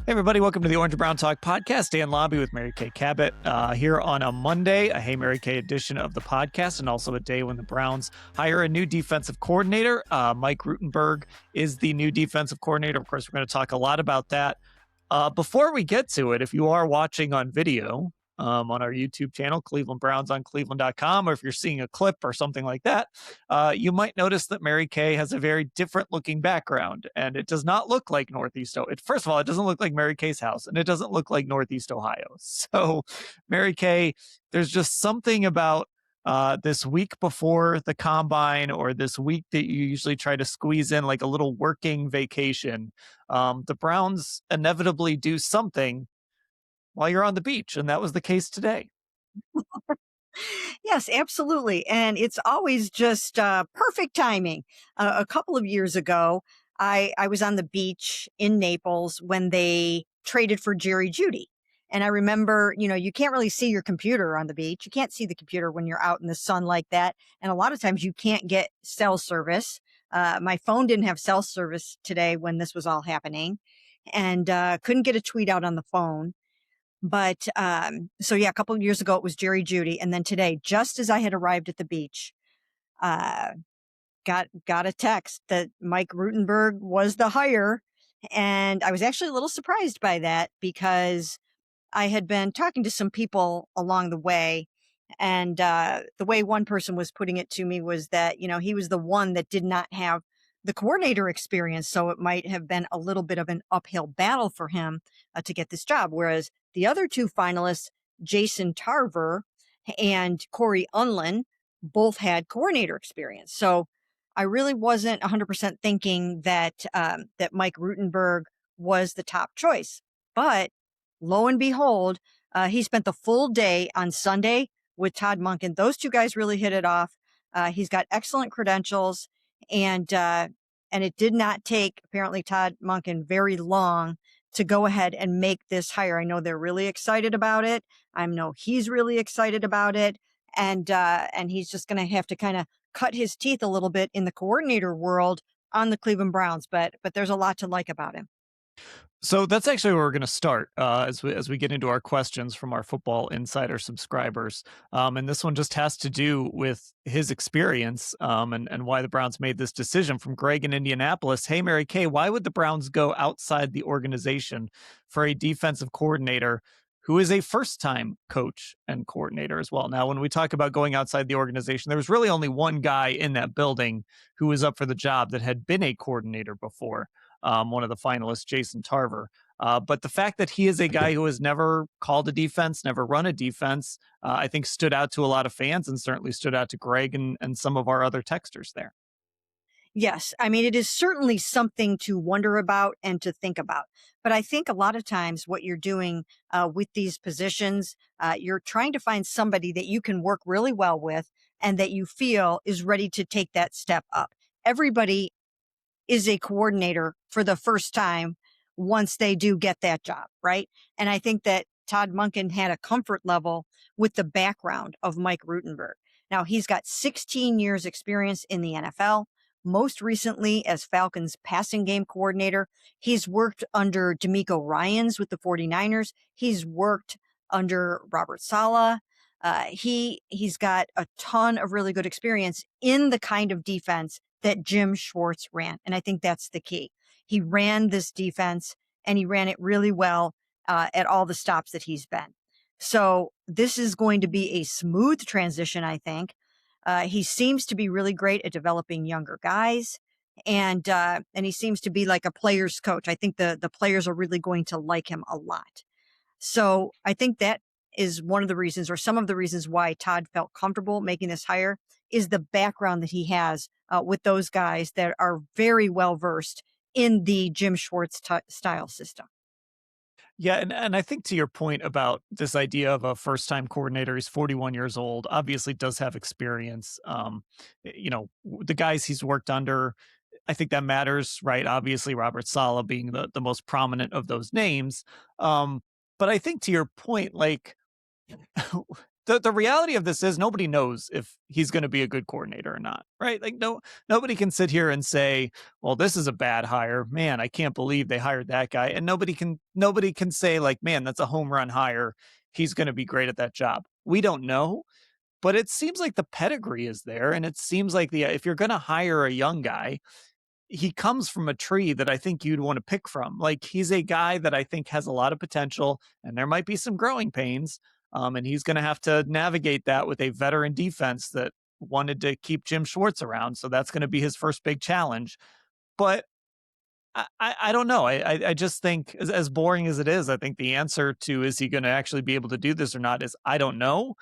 Hey, everybody. Welcome to the Orange and Brown Talk podcast. Dan Labbe with Mary Kay Cabot here on a Monday, a Hey Mary Kay edition of the podcast, and also a day when the Browns hire a new defensive coordinator. Mike Rutenberg is the new defensive coordinator. Of course, we're going to talk a lot about that. Before we get to it, if you are watching on video on our YouTube channel, Cleveland Browns on cleveland.com, or if you're seeing a clip or something like that, you might notice that Mary Kay has a very different looking background, and it does not look like Northeast Ohio. First of all, it doesn't look like Mary Kay's house, and it doesn't look like Northeast Ohio. So, Mary Kay, there's just something about this week before the combine, or this week that you usually try to squeeze in like a little working vacation. The Browns inevitably do something while you're on the beach, and that was the case today. Yes, absolutely. And it's always just perfect timing. A couple of years ago, I was on the beach in Naples when they traded for Jerry Jeudy. And I remember, you can't really see your computer on the beach. You can't see the computer when you're out in the sun like that. And a lot of times you can't get cell service. My phone didn't have cell service today when this was all happening, and couldn't get a tweet out on the phone. But, so yeah, a couple of years ago, it was Jerry Jeudy. And then today, just as I had arrived at the beach, uh, got a text that Mike Rutenberg was the hire. And I was actually a little surprised by that because I had been talking to some people along the way. And, the way one person was putting it to me was that, he was the one that did not have the coordinator experience. So it might have been a little bit of an uphill battle for him to get this job. Whereas the other two finalists, Jason Tarver and Corey Unlin, both had coordinator experience. So I really wasn't 100% thinking that that Mike Rutenberg was the top choice. But lo and behold, he spent the full day on Sunday with Todd Monken. Those two guys really hit it off. He's got excellent credentials, and it did not take apparently Todd Monken very long to go ahead and make this hire. I know they're really excited about it. I know he's really excited about it. And he's just going to have to kind of cut his teeth a little bit in the coordinator world on the Cleveland Browns. But there's a lot to like about him. So that's actually where we're going to start as we get into our questions from our Football Insider subscribers. And this one just has to do with his experience and why the Browns made this decision. From Greg in Indianapolis. Hey, Mary Kay, why would the Browns go outside the organization for a defensive coordinator who is a first-time coach and coordinator as well? Now, when we talk about going outside the organization, there was really only one guy in that building who was up for the job that had been a coordinator before. One of the finalists, Jason Tarver. But the fact that he is a guy who has never called a defense, never run a defense, I think stood out to a lot of fans, and certainly stood out to Greg and some of our other texters there. Yes. I mean, it is certainly something to wonder about and to think about. But I think a lot of times what you're doing with these positions, you're trying to find somebody that you can work really well with and that you feel is ready to take that step up. Everybody is a coordinator for the first time once they do get that job, right? And I think that Todd Monken had a comfort level with the background of Mike Rutenberg. Now, he's got 16 years experience in the NFL, most recently as Falcons passing game coordinator. He's worked under DeMeco Ryans with the 49ers. He's worked under Robert Saleh. He's got a ton of really good experience in the kind of defense that Jim Schwartz ran. And I think that's the key. He ran this defense and he ran it really well at all the stops that he's been. So this is going to be a smooth transition, I think. He seems to be really great at developing younger guys. And he seems to be like a player's coach. I think the players are really going to like him a lot. So I think that is one of the reasons, or some of the reasons, why Todd felt comfortable making this hire is the background that he has with those guys that are very well versed in the Jim Schwartz style system. Yeah, and I think to your point about this idea of a first-time coordinator, he's 41 years old, obviously does have experience. The guys he's worked under, I think that matters, right? Obviously, Robert Saleh being the most prominent of those names. But I think to your point, like, the reality of this is nobody knows if he's going to be a good coordinator or not, right? Like nobody can sit here and say, "Well, this is a bad hire." Man, I can't believe they hired that guy. And nobody can say like, "Man, that's a home run hire. He's going to be great at that job." We don't know, but it seems like the pedigree is there, and it seems like the if you're going to hire a young guy, he comes from a tree that I think you'd want to pick from. Like he's a guy that I think has a lot of potential, and there might be some growing pains. And he's going to have to navigate that with a veteran defense that wanted to keep Jim Schwartz around. So that's going to be his first big challenge. But I don't know. I just think as boring as it is, I think the answer to is he going to actually be able to do this or not is I don't know.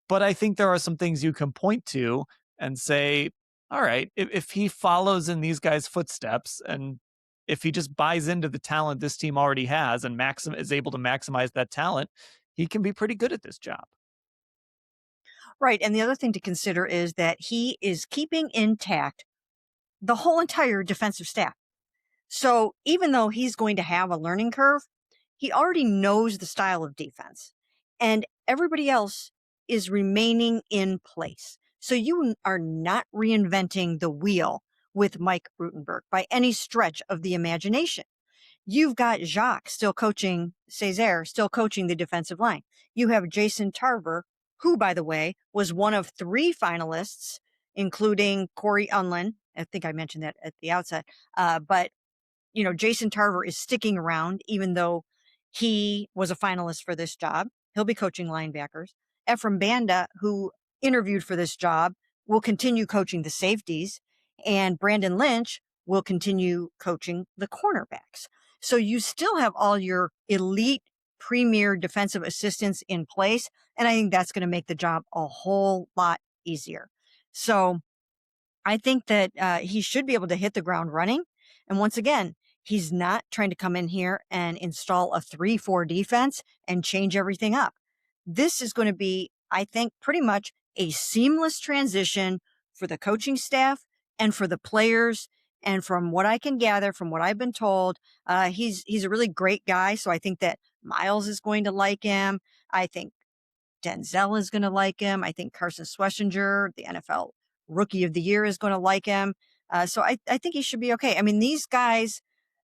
But I think there are some things you can point to and say, all right, if he follows in these guys' footsteps and if he just buys into the talent this team already has and is able to maximize that talent, he can be pretty good at this job. Right. And the other thing to consider is that he is keeping intact the whole entire defensive staff. So even though he's going to have a learning curve, he already knows the style of defense and everybody else is remaining in place. So you are not reinventing the wheel with Mike Rutenberg by any stretch of the imagination. You've got Jacques still coaching, Césaire still coaching the defensive line. You have Jason Tarver, who, by the way, was one of 3 finalists, including Corey Unlin. I think I mentioned that at the outset. But Jason Tarver is sticking around, even though he was a finalist for this job. He'll be coaching linebackers. Ephraim Banda, who interviewed for this job, will continue coaching the safeties. And Brandon Lynch will continue coaching the cornerbacks. So you still have all your elite premier defensive assistants in place. And I think that's going to make the job a whole lot easier. So I think that he should be able to hit the ground running. And once again, he's not trying to come in here and install a 3-4 defense and change everything up. This is going to be, I think, pretty much a seamless transition for the coaching staff and for the players. And from what I can gather, from what I've been told, he's a really great guy. So I think that Miles is going to like him. I think Denzel is going to like him. I think Carson Schlesinger, the NFL Rookie of the Year, is going to like him. So I think he should be okay. I mean, these guys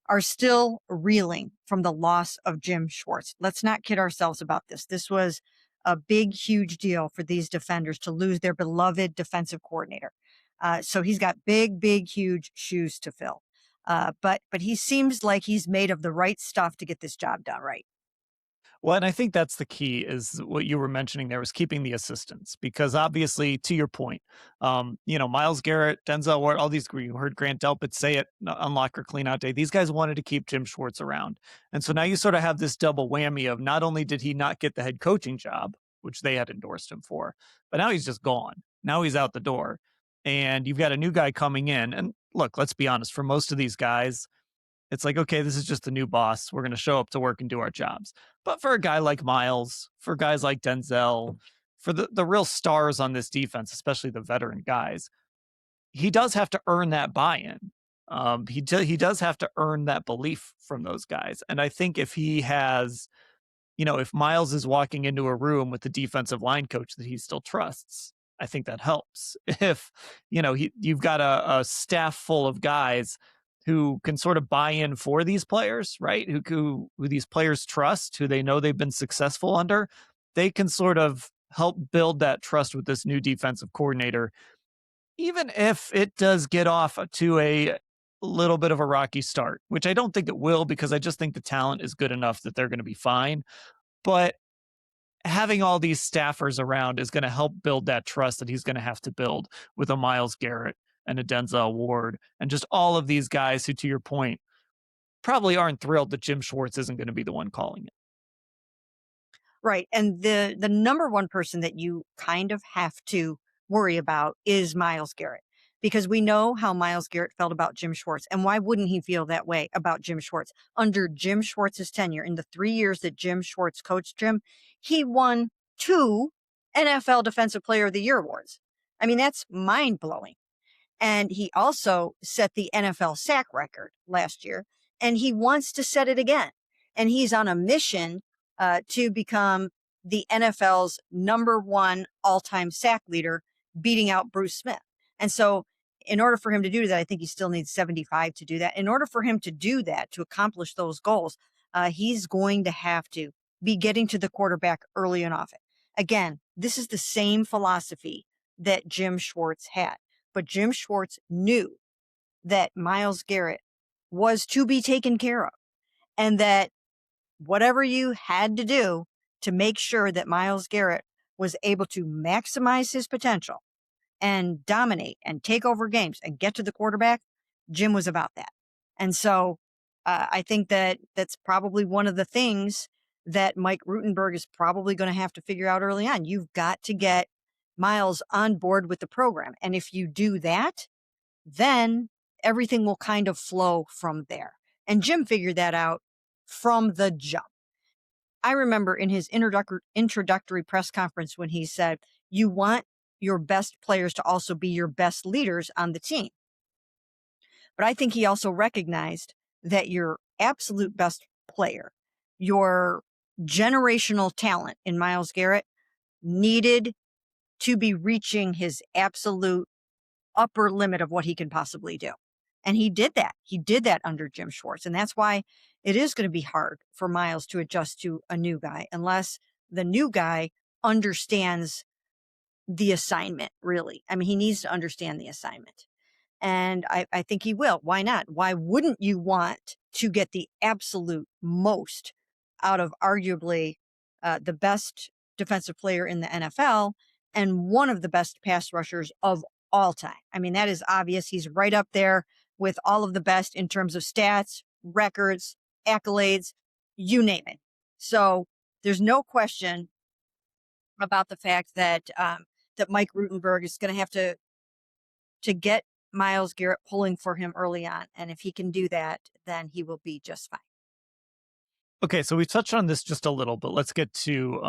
are still reeling from the loss of Jim Schwartz. Let's not kid ourselves about this. This was a big, huge deal for these defenders to lose their beloved defensive coordinator. So he's got big, huge shoes to fill. But he seems like he's made of the right stuff to get this job done right. Well, and I think that's the key is what you were mentioning there was keeping the assistants because obviously, to your point, Miles Garrett, Denzel Ward, all these, you heard Grant Delpit say it, unlock or clean out day. These guys wanted to keep Jim Schwartz around. And so now you sort of have this double whammy of not only did he not get the head coaching job, which they had endorsed him for, but now he's just gone. Now he's out the door. And you've got a new guy coming in. And look, let's be honest, for most of these guys, it's like, okay, this is just the new boss. We're going to show up to work and do our jobs. But for a guy like Miles, for guys like Denzel, for the real stars on this defense, especially the veteran guys, he does have to earn that buy-in. He does have to earn that belief from those guys. And I think if he has, if Miles is walking into a room with the defensive line coach that he still trusts, I think that helps. If, you've got a staff full of guys who can sort of buy in for these players, right? Who these players trust, who they know they've been successful under, they can sort of help build that trust with this new defensive coordinator, even if it does get off to a little bit of a rocky start, which I don't think it will because I just think the talent is good enough that they're going to be fine. But having all these staffers around is going to help build that trust that he's going to have to build with a Miles Garrett and a Denzel Ward and just all of these guys who, to your point, probably aren't thrilled that Jim Schwartz isn't going to be the one calling it. Right. And the number one person that you kind of have to worry about is Miles Garrett, because we know how Miles Garrett felt about Jim Schwartz. And why wouldn't he feel that way about Jim Schwartz? Under Jim Schwartz's tenure, in the 3 years that Jim Schwartz coached Jim, he won 2 NFL Defensive Player of the Year awards. I mean, that's mind blowing. And he also set the NFL sack record last year, and he wants to set it again. And he's on a mission to become the NFL's #1 all-time sack leader, beating out Bruce Smith. And so in order for him to do that, I think he still needs 75 to do that. In order for him to do that, to accomplish those goals, he's going to have to be getting to the quarterback early and often. Again, this is the same philosophy that Jim Schwartz had. But Jim Schwartz knew that Myles Garrett was to be taken care of, and that whatever you had to do to make sure that Myles Garrett was able to maximize his potential and dominate and take over games and get to the quarterback, Jim was about that. And so I think that that's probably one of the things that Mike Rutenberg is probably going to have to figure out early on. You've got to get Myles on board with the program. And if you do that, then everything will kind of flow from there. And Jim figured that out from the jump. I remember in his introductory press conference when he said, you want your best players to also be your best leaders on the team. But I think he also recognized that your absolute best player, your generational talent in Myles Garrett, needed to be reaching his absolute upper limit of what he can possibly do. And he did that. He did that under Jim Schwartz. And that's why it is going to be hard for Myles to adjust to a new guy unless the new guy understands the assignment, really. I mean, he needs to understand the assignment. And I think he will. Why not? Why wouldn't you want to get the absolute most out of arguably the best defensive player in the NFL and one of the best pass rushers of all time? I mean, that is obvious. He's right up there with all of the best in terms of stats, records, accolades, you name it. So there's no question about the fact that that Mike Rutenberg is going to have to get Myles Garrett pulling for him early on. And if he can do that, then he will be just fine. Okay, so we touched on this just a little, but let's get to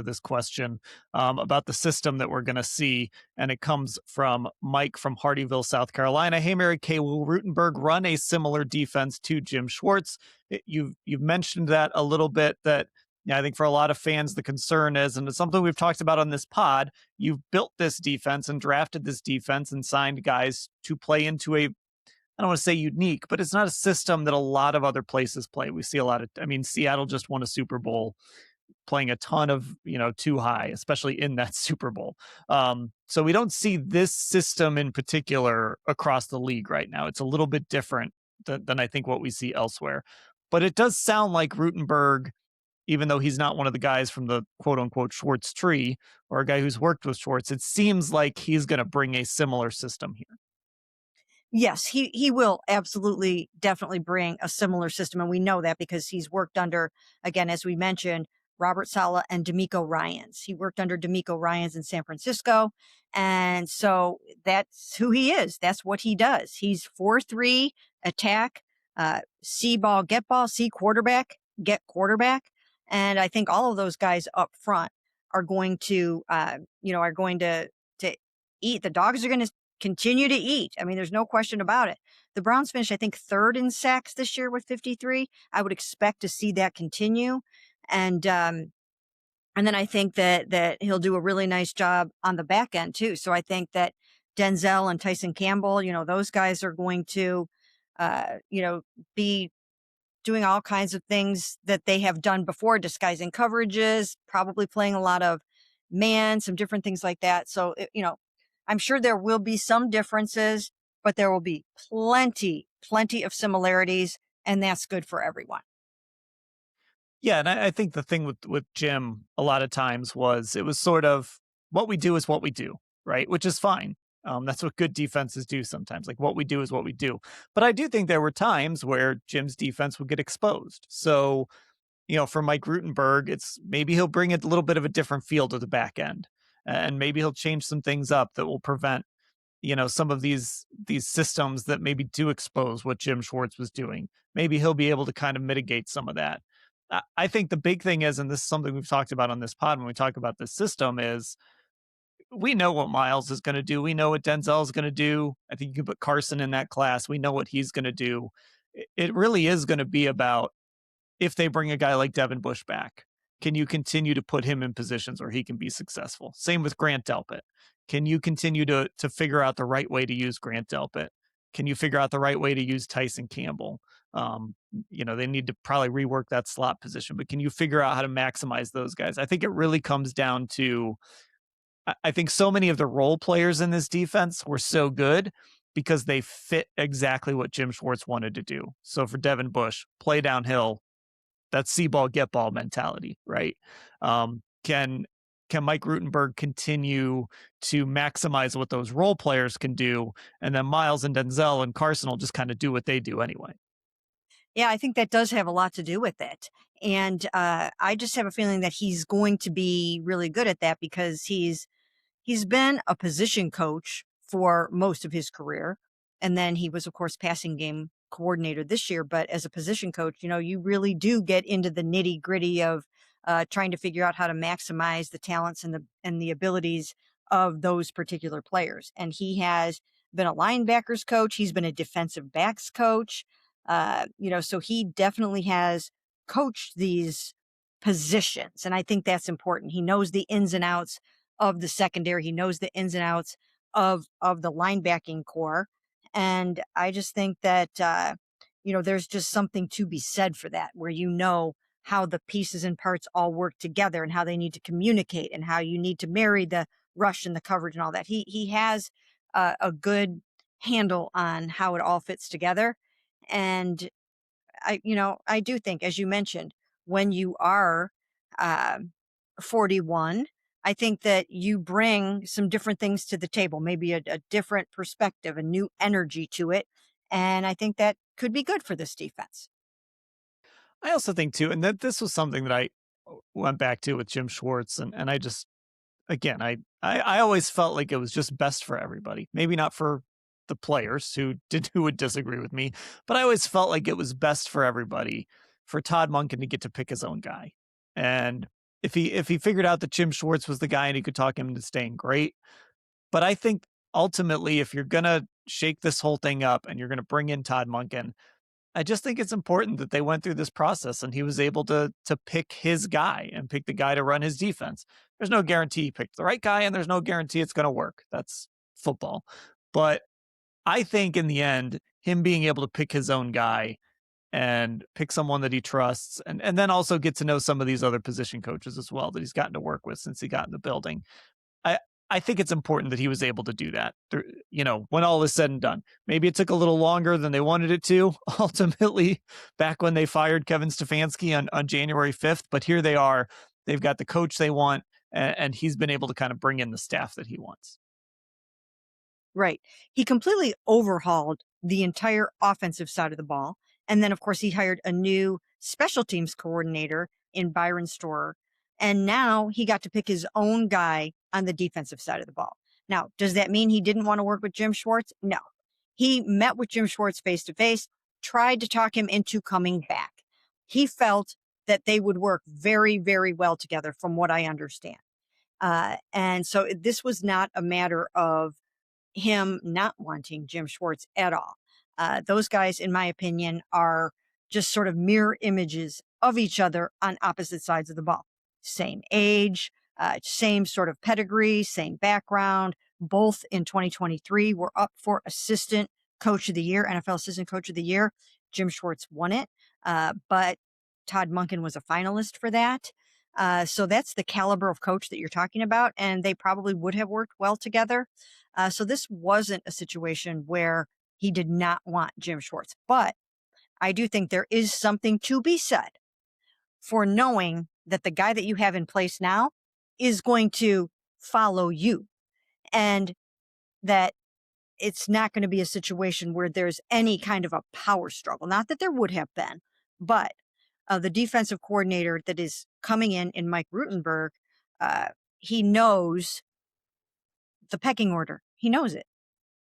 this question about the system that we're going to see, and it comes from Mike from Hardyville, South Carolina. Hey, Mary Kay, will Rutenberg run a similar defense to Jim Schwartz? You've mentioned that a little bit. That I think for a lot of fans, the concern is, and it's something we've talked about on this pod. You've built this defense and drafted this defense and signed guys to play into a, I don't want to say unique, but it's not a system that a lot of other places play. We see a lot of, I mean, Seattle just won a Super Bowl playing a ton of, too high, especially in that Super Bowl. So we don't see this system in particular across the league right now. It's a little bit different than I think what we see elsewhere. But it does sound like Rutenberg, even though he's not one of the guys from the quote unquote Schwartz tree or a guy who's worked with Schwartz, it seems like he's going to bring a similar system here. Yes, he will absolutely, definitely bring a similar system. And we know that because he's worked under, again, as we mentioned, Robert Saleh and DeMeco Ryans. He worked under DeMeco Ryans in San Francisco. And so that's who he is. That's what he does. He's 4-3 attack, see ball, see quarterback, get quarterback. And I think all of those guys up front are going to, are going to eat. The dogs are going to continue to eat. I mean, there's no question about it. The Browns finished, I think, 3rd in sacks this year with 53. I would expect to see that continue. And then I think that he'll do a really nice job on the back end too. So I think that Denzel and Tyson Campbell, those guys are going to, be doing all kinds of things that they have done before, disguising coverages, probably playing a lot of man, some different things like that. So, I'm sure there will be some differences, but there will be plenty of similarities, and that's good for everyone. Yeah, and I think the thing with Jim a lot of times was it was sort of what we do is what we do, right? Which is fine. That's what good defenses do sometimes. Like what we do is what we do. But I do think there were times where Jim's defense would get exposed. So, for Mike Rutenberg, it's maybe he'll bring a little bit of a different feel to the back end. And maybe he'll change some things up that will prevent, some of these systems that maybe do expose what Jim Schwartz was doing. Maybe he'll be able to kind of mitigate some of that. I think the big thing is, and this is something we've talked about on this pod when we talk about this system, is we know what Myles is going to do. We know what Denzel is going to do. I think you can put Carson in that class. We know what he's going to do. It really is going to be about if they bring a guy like Devin Bush back. can you continue to put him in positions where he can be successful? Same with Grant Delpit. Can you continue to figure out the right way to use Grant Delpit? Can you figure out the right way to use Tyson Campbell? They need to probably rework that slot position, but can you figure out how to maximize those guys? I think it really comes down to I think so many of the role players in this defense were so good because they fit exactly what Jim Schwartz wanted to do. So for Devin Bush, play downhill, that's see ball, get ball mentality, right? Can Mike Rutenberg continue to maximize what those role players can do, and then Miles and Denzel and Carson will just kind of do what they do anyway? Yeah, I think that does have a lot to do with it. And I just have a feeling that he's going to be really good at that because he's been a position coach for most of his career. And then he was, of course, passing game coordinator this year. But as a position coach, you really do get into the nitty gritty of trying to figure out how to maximize the talents and the abilities of those particular players. And he has been a linebackers coach. He's been a defensive backs coach. So he definitely has coached these positions. And I think that's important. He knows the ins and outs of the secondary. He knows the ins and outs of the linebacking core. And I just think that, there's just something to be said for that, where how the pieces and parts all work together and how they need to communicate and how you need to marry the rush and the coverage and all that. He has a good handle on how it all fits together. And I do think, as you mentioned, when you are uh, 41, I think that you bring some different things to the table, maybe a different perspective, a new energy to it. And I think that could be good for this defense. I also think too, and that this was something that I went back to with Jim Schwartz, and I just again, I always felt like it was just best for everybody. Maybe not for the players who would disagree with me, but I always felt like it was best for everybody for Todd Monken to get to pick his own guy. And if he figured out that Jim Schwartz was the guy and he could talk him into staying, great. But I think ultimately, if you're gonna shake this whole thing up and you're gonna bring in Todd Monken, I just think it's important that they went through this process and he was able to pick his guy and pick the guy to run his defense. There's no guarantee he picked the right guy, and there's no guarantee it's going to work. That's football. But I think in the end, him being able to pick his own guy and pick someone that he trusts, and then also get to know some of these other position coaches as well that he's gotten to work with since he got in the building. I I think it's important that he was able to do that. When all is said and done, maybe it took a little longer than they wanted it to. Ultimately, back when they fired Kevin Stefanski on January 5th, but here they are. They've got the coach they want, and he's been able to kind of bring in the staff that he wants. Right. He completely overhauled the entire offensive side of the ball. And then, of course, he hired a new special teams coordinator in Byron Storer. And now he got to pick his own guy on the defensive side of the ball. Now, does that mean he didn't want to work with Jim Schwartz? No. He met with Jim Schwartz face to face, tried to talk him into coming back. He felt that they would work very, very well together, from what I understand. And so this was not a matter of him not wanting Jim Schwartz at all. Those guys, in my opinion, are just sort of mirror images of each other on opposite sides of the ball. Same age, same sort of pedigree, same background. Both in 2023 were up for Assistant Coach of the Year, NFL Assistant Coach of the Year. Jim Schwartz won it, but Todd Monken was a finalist for that. So that's the caliber of coach that you're talking about, and they probably would have worked well together. So this wasn't a situation where he did not want Jim Schwartz. But I do think there is something to be said for knowing that the guy that you have in place now is going to follow you, and that it's not going to be a situation where there's any kind of a power struggle. Not that there would have been, but the defensive coordinator that is coming in Mike Rutenberg, he knows the pecking order. He knows it.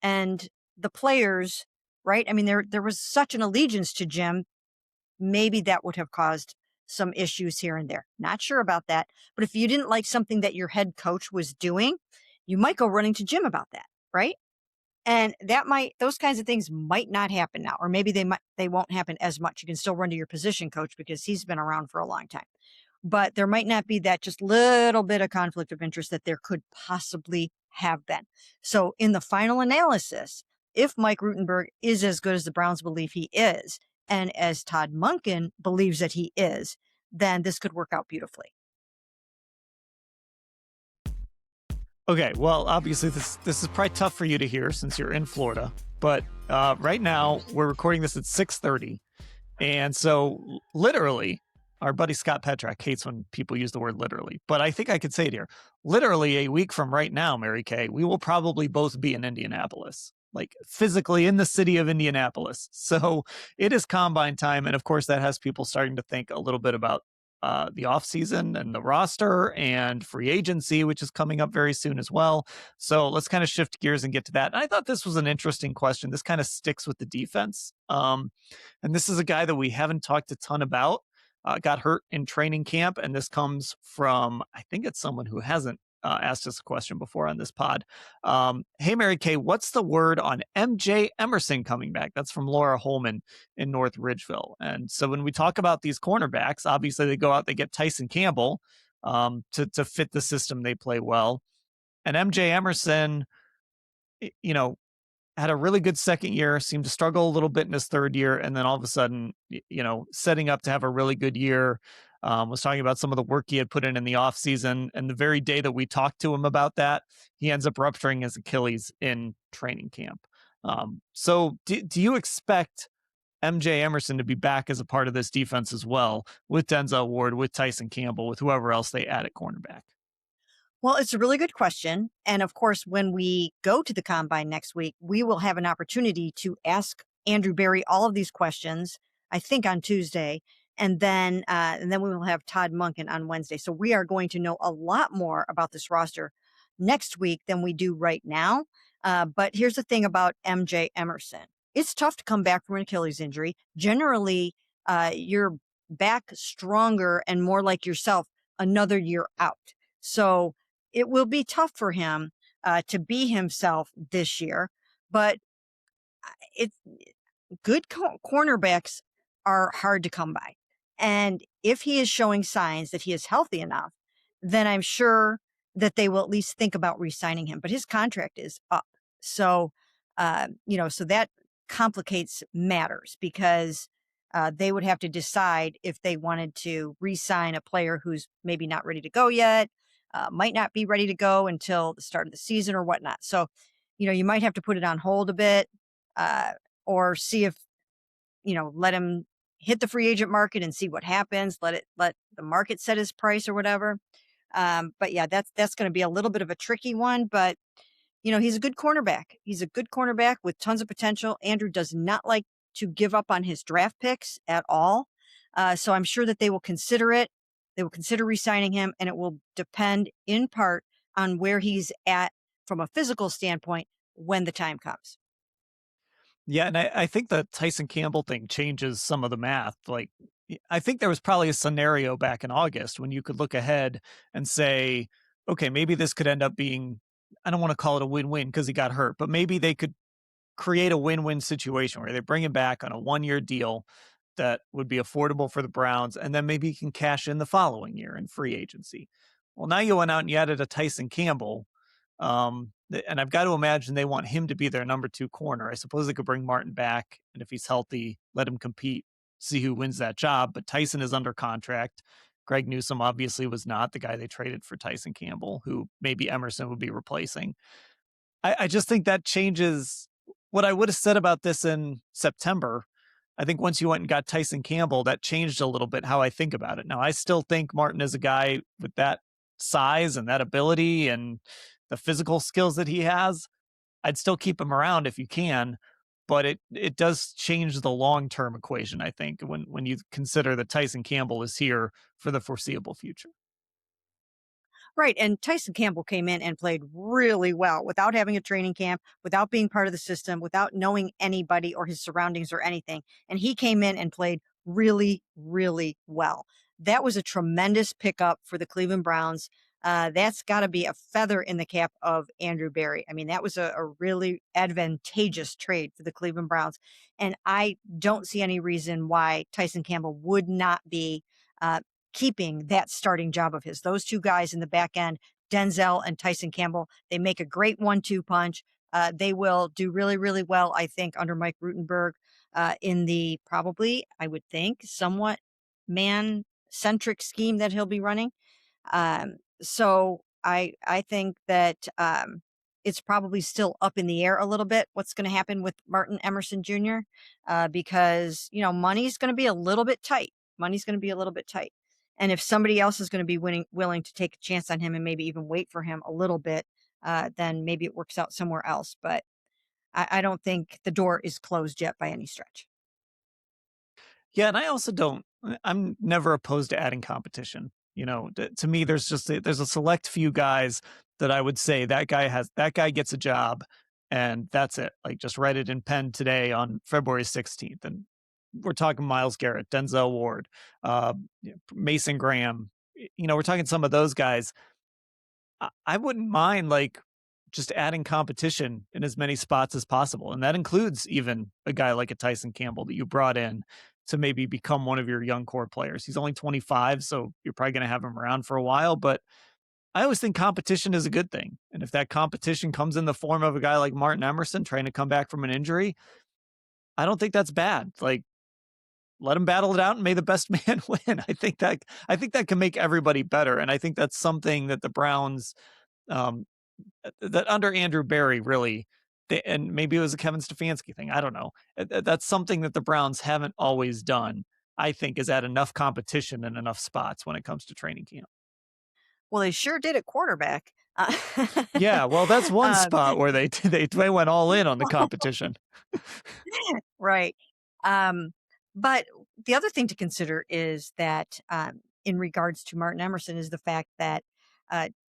And the players, right? I mean, there was such an allegiance to Jim. Maybe that would have caused some issues here and there. Not sure about that. But if you didn't like something that your head coach was doing, you might go running to Jim about that, right? And those kinds of things might not happen now, or maybe they won't happen as much. You can still run to your position coach because he's been around for a long time. but there might not be that just little bit of conflict of interest that there could possibly have been. So in the final analysis, if Mike Rutenberg is as good as the Browns believe he is, and as Todd Monken believes that he is, then this could work out beautifully. Okay, well, obviously this is probably tough for you to hear since you're in Florida, but right now we're recording this at 6:30, and so literally, our buddy Scott Petrak hates when people use the word literally, but I think I could say it here. Literally, a week from right now, Mary Kay, we will probably both be in Indianapolis, like physically in the city of Indianapolis. So it is combine time, and of course, that has people starting to think a little bit about the offseason and the roster and free agency, which is coming up very soon as well. So let's kind of shift gears and get to that. And I thought this was an interesting question. This kind of sticks with the defense. And this is a guy that we haven't talked a ton about. Got hurt in training camp. And this comes from, I think it's someone who hasn't asked us a question before on this pod. Hey, Mary Kay, what's the word on MJ Emerson coming back? That's from Laura Holman in North Ridgeville. And so when we talk about these cornerbacks, obviously they go out, they get Tyson Campbell to fit the system they play well. And MJ Emerson, had a really good second year, seemed to struggle a little bit in his third year, and then all of a sudden, setting up to have a really good year. Was talking about some of the work he had put in the offseason, and the very day that we talked to him about that, he ends up rupturing his Achilles in training camp. So do you expect MJ Emerson to be back as a part of this defense as well, with Denzel Ward, with Tyson Campbell, with whoever else they add at cornerback? Well, it's a really good question. And of course, when we go to the combine next week, we will have an opportunity to ask Andrew Berry all of these questions, I think on Tuesday. And then we will have Todd Monken on Wednesday. So we are going to know a lot more about this roster next week than we do right now. But here's the thing about MJ Emerson. It's tough to come back from an Achilles injury. Generally, you're back stronger and more like yourself another year out. So it will be tough for him to be himself this year, but it's good cornerbacks are hard to come by. And if he is showing signs that he is healthy enough, then I'm sure that they will at least think about re-signing him. But his contract is up. So, so that complicates matters because they would have to decide if they wanted to re-sign a player who's maybe not ready to go yet, might not be ready to go until the start of the season or whatnot. So, you might have to put it on hold a bit or see if, let him hit the free agent market and see what happens. Let the market set his price or whatever. But yeah, that's going to be a little bit of a tricky one, but he's a good cornerback. He's a good cornerback with tons of potential. Andrew does not like to give up on his draft picks at all. So I'm sure that they will consider it. They will consider re-signing him, and it will depend in part on where he's at from a physical standpoint when the time comes. Yeah, and I think the Tyson Campbell thing changes some of the math. Like, I think there was probably a scenario back in August when you could look ahead and say, okay, maybe this could end up being, I don't want to call it a win-win because he got hurt, but maybe they could create a win-win situation where they bring him back on a 1-year deal that would be affordable for the Browns, and then maybe he can cash in the following year in free agency. Well, now you went out and you added a Tyson Campbell. And I've got to imagine they want him to be their number 2 corner. I suppose they could bring Martin back, and if he's healthy, let him compete, see who wins that job. But Tyson is under contract. Greg Newsome obviously was not the guy they traded for Tyson Campbell, who maybe Emerson would be replacing. I just think that changes what I would have said about this in September. I think once you went and got Tyson Campbell, that changed a little bit how I think about it. Now, I still think Martin is a guy with that size and that ability and the physical skills that he has. I'd still keep him around if you can, but it does change the long-term equation, I think, when you consider that Tyson Campbell is here for the foreseeable future. Right. And Tyson Campbell came in and played really well without having a training camp, without being part of the system, without knowing anybody or his surroundings or anything. And he came in and played really, really well. That was a tremendous pickup for the Cleveland Browns. That's got to be a feather in the cap of Andrew Berry. I mean, that was a really advantageous trade for the Cleveland Browns. And I don't see any reason why Tyson Campbell would not be keeping that starting job of his. Those two guys in the back end, Denzel and Tyson Campbell, they make a great 1-2 punch. They will do really, really well, I think, under Mike Rutenberg in the probably, I would think, somewhat man centric scheme that he'll be running. So I think that it's probably still up in the air a little bit what's going to happen with Martin Emerson Jr. Because money's going to be a little bit tight. Money's going to be a little bit tight, and if somebody else is going to be willing to take a chance on him and maybe even wait for him a little bit, then maybe it works out somewhere else. But I don't think the door is closed yet by any stretch. Yeah, and I also don't. I'm never opposed to adding competition. To me, there's a select few guys that I would say that guy gets a job, and that's it. Like just write it in pen today on February 16th, and we're talking Myles Garrett, Denzel Ward, Mason Graham. We're talking some of those guys. I wouldn't mind like just adding competition in as many spots as possible. And that includes even a guy like a Tyson Campbell that you brought in to maybe become one of your young core players. He's only 25, so you're probably going to have him around for a while, but I always think competition is a good thing. And if that competition comes in the form of a guy like Martin Emerson trying to come back from an injury, I don't think that's bad. Like let him battle it out and may the best man win. I think that can make everybody better. And I think that's something that the Browns um, that under Andrew Berry really, and maybe it was a Kevin Stefanski thing. I don't know. That's something that the Browns haven't always done. I think is add enough competition in enough spots when it comes to training camp. Well, they sure did at quarterback. Yeah, well, that's one Um, spot where they went all in on the competition. Right. Um, but the other thing to consider is that in regards to Martin Emerson is the fact that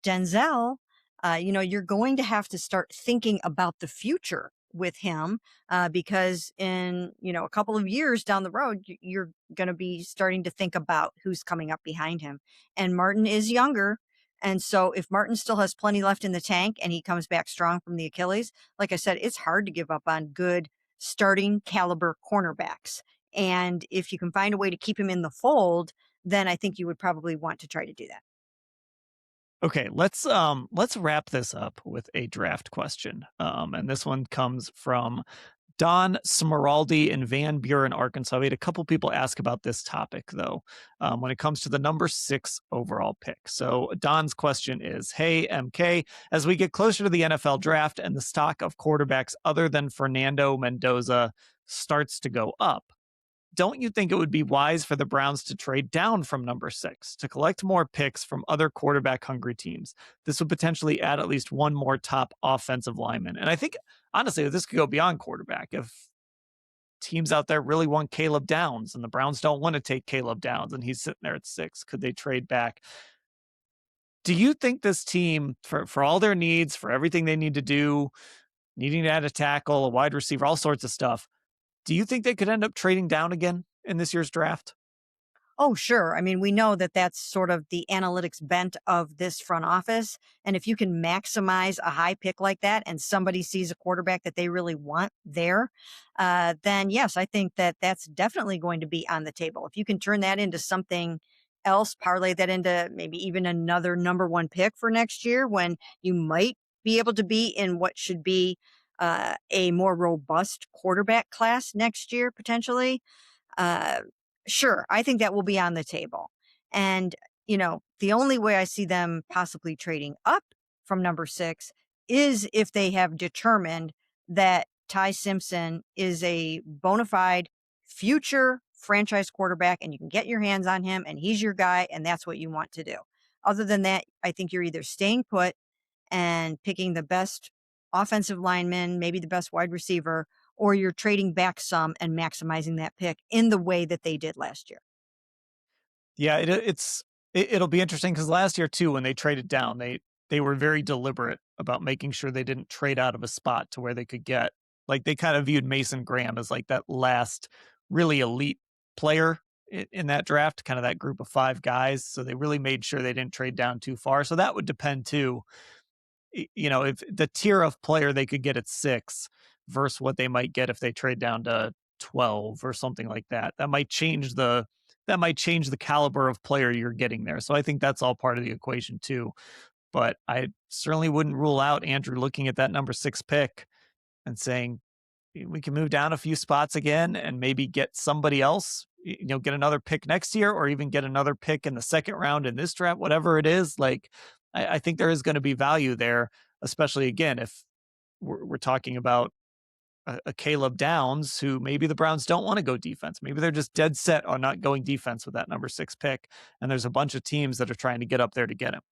Denzel, you're going to have to start thinking about the future with him because in, a couple of years down the road, you're going to be starting to think about who's coming up behind him. And Martin is younger. And so if Martin still has plenty left in the tank and he comes back strong from the Achilles, like I said, it's hard to give up on good starting caliber cornerbacks. And if you can find a way to keep him in the fold, then I think you would probably want to try to do that. Okay, let's wrap this up with a draft question. And this one comes from Don Smeraldi in Van Buren, Arkansas. We had a couple people ask about this topic, though, when it comes to the number 6 overall pick. So Don's question is, hey, MK, as we get closer to the NFL draft and the stock of quarterbacks other than Fernando Mendoza starts to go up, don't you think it would be wise for the Browns to trade down from number 6 to collect more picks from other quarterback hungry teams? This would potentially add at least one more top offensive lineman. And I think, honestly, this could go beyond quarterback. If teams out there really want Caleb Downs and the Browns don't want to take Caleb Downs and he's sitting there at 6, could they trade back? Do you think this team, for all their needs, for everything they need to do, needing to add a tackle, a wide receiver, all sorts of stuff, do you think they could end up trading down again in this year's draft? Oh, sure. I mean, we know that that's sort of the analytics bent of this front office. And if you can maximize a high pick like that and somebody sees a quarterback that they really want there, then yes, I think that that's definitely going to be on the table. If you can turn that into something else, parlay that into maybe even another number 1 pick for next year when you might be able to be in what should be a more robust quarterback class next year, potentially. Uh, sure, I think that will be on the table. And, the only way I see them possibly trading up from number 6 is if they have determined that Ty Simpson is a bona fide future franchise quarterback and you can get your hands on him and he's your guy and that's what you want to do. Other than that, I think you're either staying put and picking the best offensive lineman, maybe the best wide receiver, or you're trading back some and maximizing that pick in the way that they did last year. Yeah, it'll be interesting because last year too, when they traded down, they were very deliberate about making sure they didn't trade out of a spot to where they could get, like, they kind of viewed Mason Graham as like that last really elite player in that draft, kind of that group of 5 guys. So they really made sure they didn't trade down too far. So that would depend too, if the tier of player they could get at 6 versus what they might get if they trade down to 12 or something like that. That might change the that might change the caliber of player you're getting there. So I think that's all part of the equation too. But I certainly wouldn't rule out Andrew looking at that number 6 pick and saying, we can move down a few spots again and maybe get somebody else, get another pick next year, or even get another pick in the second round in this draft, whatever it is. Like, I think there is going to be value there, especially again, if we're talking about a Caleb Downs, who maybe the Browns don't want to go defense. Maybe they're just dead set on not going defense with that number 6 pick. And there's a bunch of teams that are trying to get up there to get him.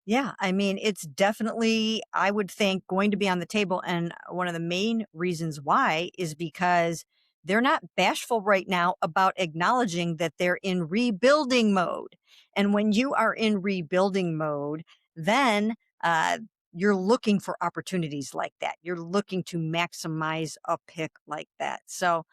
Yeah, I mean, it's definitely, I would think, going to be on the table. And one of the main reasons why is because they're not bashful right now about acknowledging that they're in rebuilding mode. And when you are in rebuilding mode, then you're looking for opportunities like that. You're looking to maximize a pick like that. So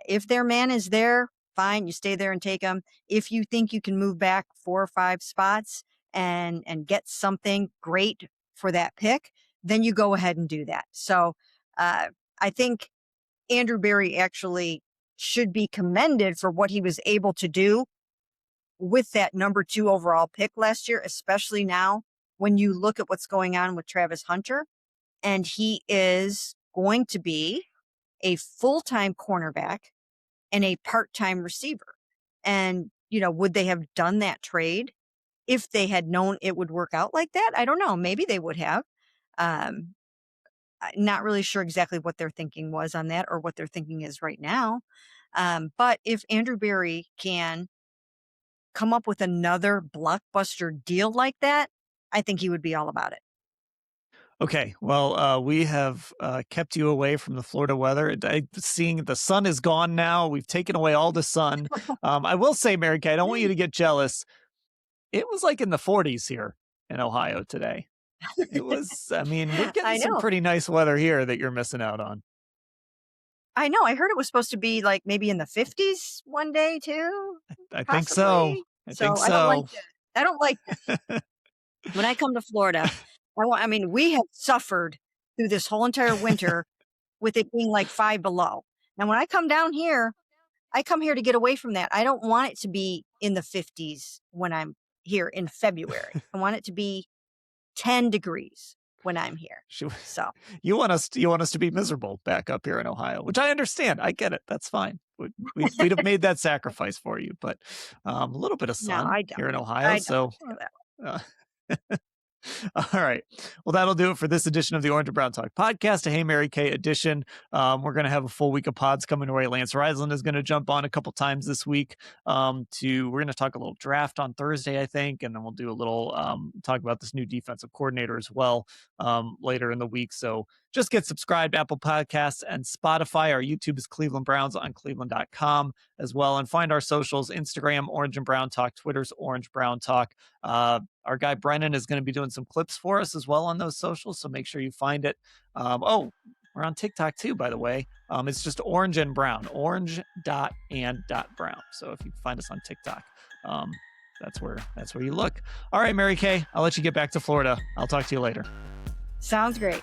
if their man is there, fine, you stay there and take them. If you think you can move back 4 or 5 spots, and get something great for that pick, then you go ahead and do that. So I think Andrew Berry actually should be commended for what he was able to do with that number 2 overall pick last year, especially now when you look at what's going on with Travis Hunter. And he is going to be a full-time cornerback and a part-time receiver. And, would they have done that trade if they had known it would work out like that? I don't know. Maybe they would have. Not really sure exactly what their thinking was on that or what their thinking is right now. But if Andrew Berry can come up with another blockbuster deal like that, I think he would be all about it. Okay, well, we have kept you away from the Florida weather. Seeing the sun is gone now. We've taken away all the sun. I will say, Mary Kay, I don't want you to get jealous. It was like in the 40s here in Ohio today. It was, I mean, we're getting some pretty nice weather here that you're missing out on. I know. I heard it was supposed to be like maybe in the 50s one day too. I think so. I think so. I don't like that. When I come to Florida, we have suffered through this whole entire winter with it being like 5 below. Now, when I come down here, I come here to get away from that. I don't want it to be in the 50s when I'm here in February. I want it to be 10 degrees when I'm here. So you want us to be miserable back up here in Ohio, which I understand. I get it. That's fine. We'd have made that sacrifice for you, but a little bit of sun here in Ohio. All right. Well, that'll do it for this edition of the Orange and Brown Talk podcast, a Hey Mary Kay edition. We're going to have a full week of pods coming away. Lance Reisland is going to jump on a couple times this week. We're going to talk a little draft on Thursday, I think, and then we'll do a little talk about this new defensive coordinator as well later in the week. So just get subscribed to Apple Podcasts and Spotify. Our YouTube is Cleveland Browns on cleveland.com as well. And find our socials, Instagram, Orange and Brown Talk, Twitter's Orange Brown Talk. Our guy Brennan is going to be doing some clips for us as well on those socials, so make sure you find it. We're on TikTok too, by the way. It's just Orange and Brown, orange.and.brown. So if you find us on TikTok, that's where you look. All right, Mary Kay, I'll let you get back to Florida. I'll talk to you later. Sounds great.